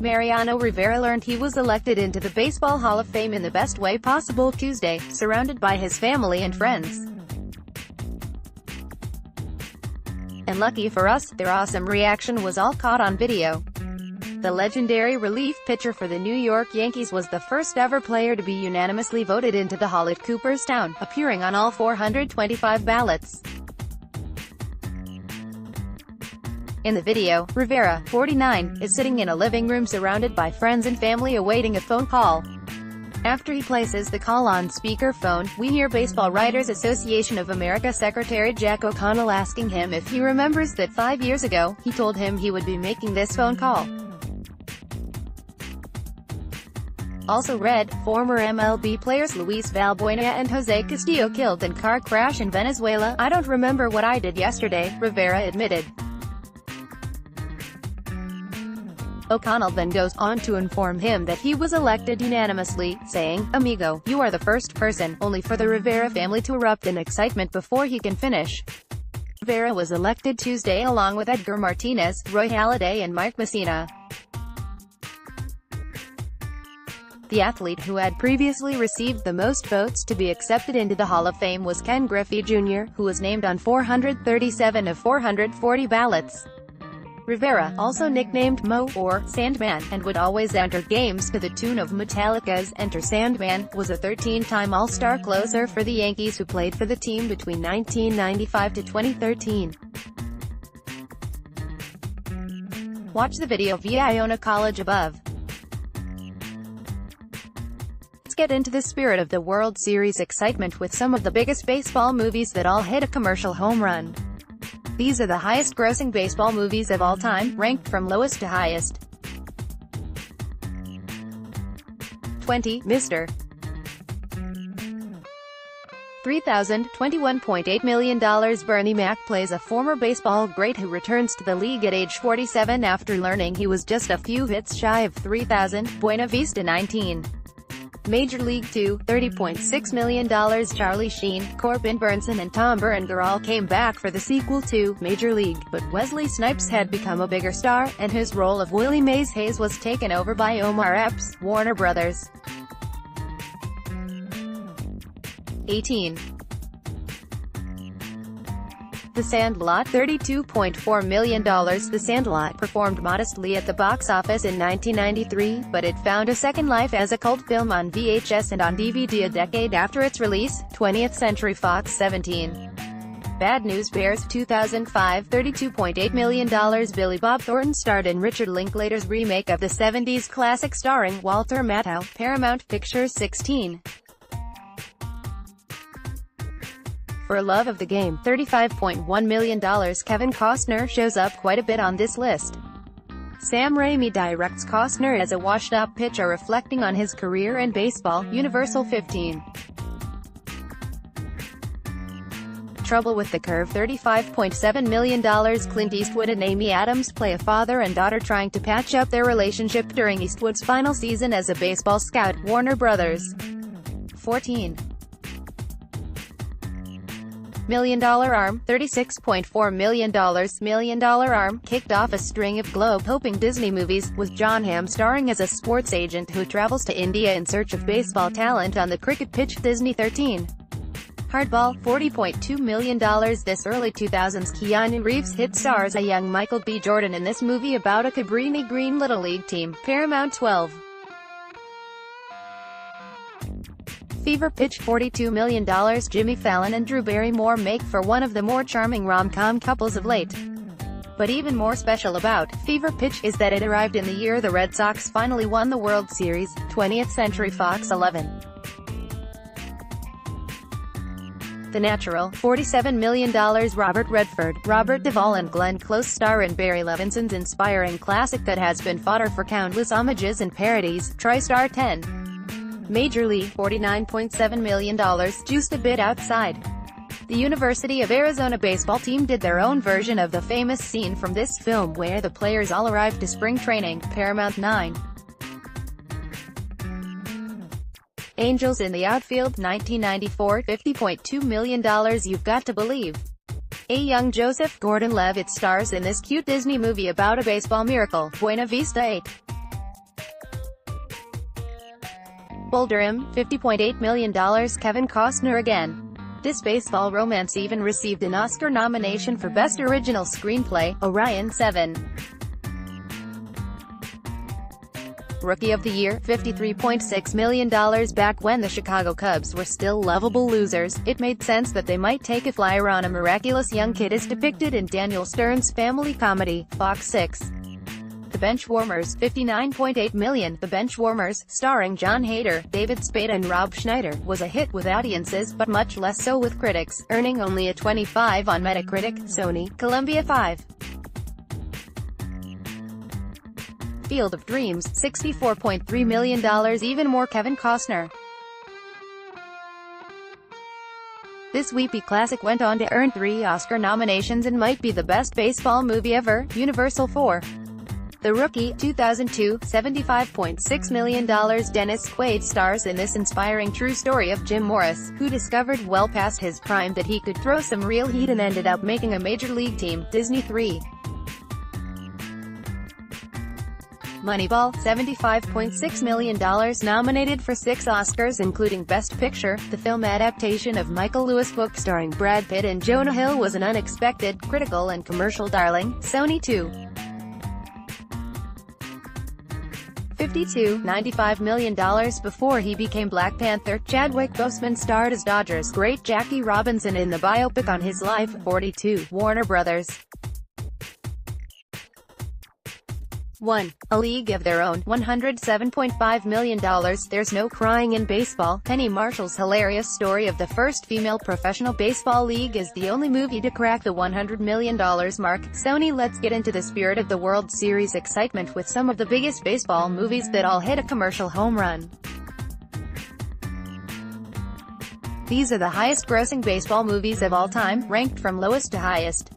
Mariano Rivera learned he was elected into the Baseball Hall of Fame in the best way possible Tuesday, surrounded by his family and friends. And lucky for us, their awesome reaction was all caught on video. The legendary relief pitcher for the New York Yankees was the first ever player to be unanimously voted into the Hall at Cooperstown, appearing on all 425 ballots. In the video, Rivera, 49, is sitting in a living room surrounded by friends and family awaiting a phone call. After he places the call on speakerphone, we hear Baseball Writers Association of America Secretary Jack O'Connell asking him if he remembers that 5 years ago, he told him he would be making this phone call. Also read, former MLB players Luis Valbuena and Jose Castillo killed in car crash in Venezuela. I don't remember what I did yesterday, Rivera admitted. O'Connell then goes on to inform him that he was elected unanimously, saying, "Amigo, you are the first person," only for the Rivera family to erupt in excitement before he can finish. Rivera was elected Tuesday along with Edgar Martinez, Roy Halladay and Mike Mussina. The athlete who had previously received the most votes to be accepted into the Hall of Fame was Ken Griffey Jr., who was named on 437 of 440 ballots. Rivera, also nicknamed Mo, or Sandman, and would always enter games to the tune of Metallica's Enter Sandman, was a 13-time All-Star closer for the Yankees who played for the team between 1995 to 2013. Watch the video via Iona College above. Let's get into the spirit of the World Series excitement with some of the biggest baseball movies that all hit a commercial home run. These are the highest-grossing baseball movies of all time, ranked from lowest to highest. 20. Mr. 3000, $21.8 million. Bernie Mac plays a former baseball great who returns to the league at age 47 after learning he was just a few hits shy of 3,000. Buena Vista 19. Major League 2, $30.6 million. Charlie Sheen, Corbin Burnson and Tom Berenger all came back for the sequel to Major League, but Wesley Snipes had become a bigger star, and his role of Willie Mays Hayes was taken over by Omar Epps, Warner Brothers. 18. The Sandlot, $32.4 million. The Sandlot performed modestly at the box office in 1993, but it found a second life as a cult film on VHS and on DVD a decade after its release. 20th Century Fox 17. Bad News Bears 2005, $32.8 million. Billy Bob Thornton starred in Richard Linklater's remake of the 70s classic starring Walter Matthau. Paramount Pictures 16. For Love of the Game, $35.1 million. Kevin Costner shows up quite a bit on this list. Sam Raimi directs Costner as a washed-up pitcher reflecting on his career in baseball. Universal 15. Trouble with the Curve, $35.7 million. Clint Eastwood and Amy Adams play a father and daughter trying to patch up their relationship during Eastwood's final season as a baseball scout. Warner Brothers. 14. $1 Million Arm, $36.4 million. $1 Million Arm kicked off a string of globe-hopping Disney movies, with Jon Hamm starring as a sports agent who travels to India in search of baseball talent on the cricket pitch. Disney 13. Hardball, $40.2 million. This early 2000s Keanu Reeves hit stars a young Michael B. Jordan in this movie about a Cabrini Green Little League team. Paramount 12. Fever Pitch, $42 million. Jimmy Fallon and Drew Barrymore make for one of the more charming rom-com couples of late. But even more special about Fever Pitch is that it arrived in the year the Red Sox finally won the World Series. 20th Century Fox 11. The Natural, $47 million. Robert Redford, Robert Duvall and Glenn Close star in Barry Levinson's inspiring classic that has been fodder for countless homages and parodies. TriStar 10. Major League, $49.7 million. Juiced a bit outside. The University of Arizona baseball team did their own version of the famous scene from this film where the players all arrived to spring training. Paramount 9. Angels in the Outfield, 1994, $50.2 million. You've Got to Believe. A young Joseph Gordon-Levitt stars in this cute Disney movie about a baseball miracle. Buena Vista 8. Bull Durham, $50.8 million. Kevin Costner again. This baseball romance even received an Oscar nomination for Best Original Screenplay. Orion 7. Rookie of the Year, $53.6 million. Back when the Chicago Cubs were still lovable losers, it made sense that they might take a flyer on a miraculous young kid as depicted in Daniel Stern's family comedy, Fox 6. The Benchwarmers, $59.8 million. The Benchwarmers, starring Jon Heder, David Spade and Rob Schneider, was a hit with audiences but much less so with critics, earning only a 25 on Metacritic. Sony, Columbia 5. Field of Dreams, $64.3 million. Even more Kevin Costner. This weepy classic went on to earn 3 Oscar nominations and might be the best baseball movie ever. Universal 4. The Rookie, 2002, $75.6 million. Dennis Quaid stars in this inspiring true story of Jim Morris, who discovered well past his prime that he could throw some real heat and ended up making a major league team. Disney 3. Moneyball, $75.6 million. Nominated for 6 Oscars including Best Picture, the film adaptation of Michael Lewis' book starring Brad Pitt and Jonah Hill was an unexpected, critical and commercial darling. Sony 2. $95 million. Before he became Black Panther, Chadwick Boseman starred as Dodgers great Jackie Robinson in the biopic on his life. 42. Warner Brothers. 1. A League of Their Own, $107.5 million. There's no crying in baseball. Penny Marshall's hilarious story of the first female professional baseball league is the only movie to crack the $100 million mark. Sony. Let's get into the spirit of the World Series excitement with some of the biggest baseball movies that all hit a commercial home run. These are the highest-grossing baseball movies of all time, ranked from lowest to highest.